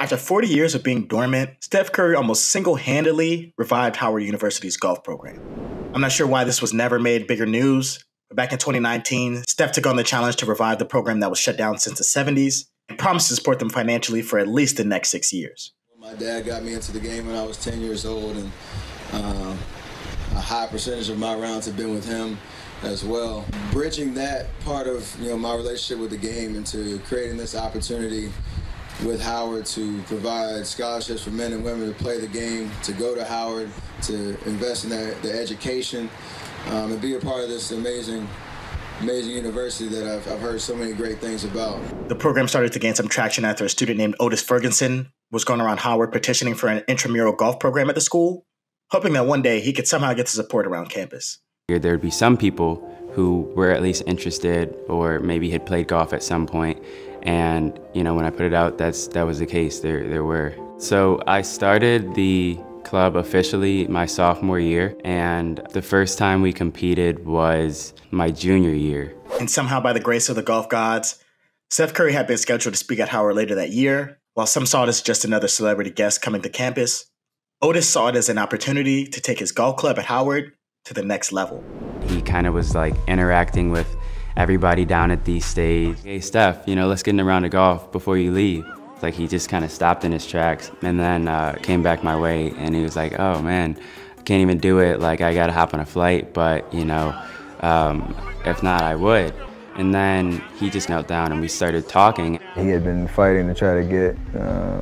After 40 years of being dormant, Steph Curry almost single-handedly revived Howard University's golf program. I'm not sure why this was never made bigger news, but back in 2019, Steph took on the challenge to revive the program that was shut down since the 70s and promised to support them financially for at least the next 6 years. My dad got me into the game when I was 10 years old, and a high percentage of my rounds have been with him as well. Bridging that part of my relationship with the game into creating this opportunity with Howard to provide scholarships for men and women to play the game, to go to Howard, to invest in their education, and be a part of this amazing university that I've heard so many great things about. The program started to gain some traction after a student named Otis Ferguson was going around Howard petitioning for an intramural golf program at the school, hoping that one day he could somehow get the support around campus. There'd be some people who were at least interested or maybe had played golf at some point. And, when I put it out, that was the case. There were. So I started the club officially my sophomore year, and the first time we competed was my junior year. And somehow, by the grace of the golf gods, Steph Curry had been scheduled to speak at Howard later that year. While some saw it as just another celebrity guest coming to campus, Otis saw it as an opportunity to take his golf club at Howard to the next level. He kind of was like interacting with everybody down at the stage. Hey Steph, let's get in a round of golf before you leave. Like he just kind of stopped in his tracks and then came back my way, and he was like, oh man, I can't even do it. Like I gotta hop on a flight, but if not, I would. And then he just knelt down and we started talking. He had been fighting to try to get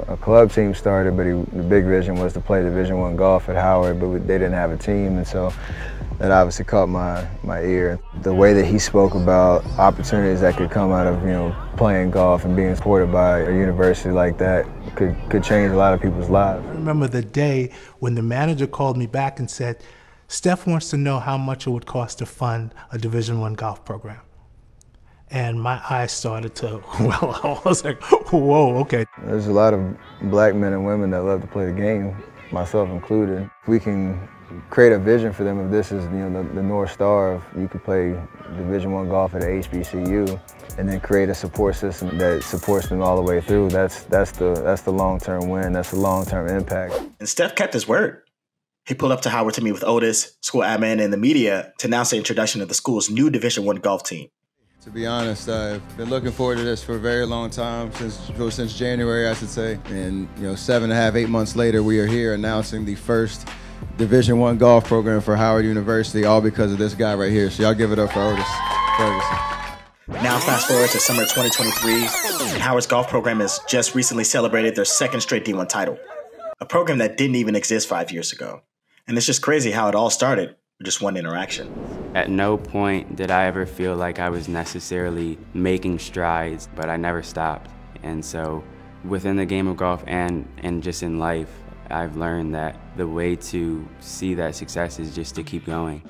a club team started, but the big vision was to play Division I golf at Howard, but they didn't have a team, and so that obviously caught my ear. The way that he spoke about opportunities that could come out of playing golf and being supported by a university like that could change a lot of people's lives. I remember the day when the manager called me back and said, Steph wants to know how much it would cost to fund a Division I golf program. And my eyes started to, I was like, whoa, okay. There's a lot of black men and women that love to play the game, myself included. We can create a vision for them if this is the North Star of you could play Division I golf at a HBCU and then create a support system that supports them all the way through. That's the long-term win, that's the long-term impact. And Steph kept his word. He pulled up to Howard to meet with Otis, school admin, and the media to announce the introduction of the school's new Division I golf team. To be honest, I've been looking forward to this for a very long time, since January, I should say. And 7.5, 8 months later, we are here announcing the first Division I golf program for Howard University, all because of this guy right here. So y'all give it up for Otis Ferguson. Now fast forward to summer 2023, and Howard's golf program has just recently celebrated their second straight D1 title, a program that didn't even exist 5 years ago. And it's just crazy how it all started with just one interaction. At no point did I ever feel like I was necessarily making strides, but I never stopped. And so within the game of golf and just in life, I've learned that the way to see that success is just to keep going.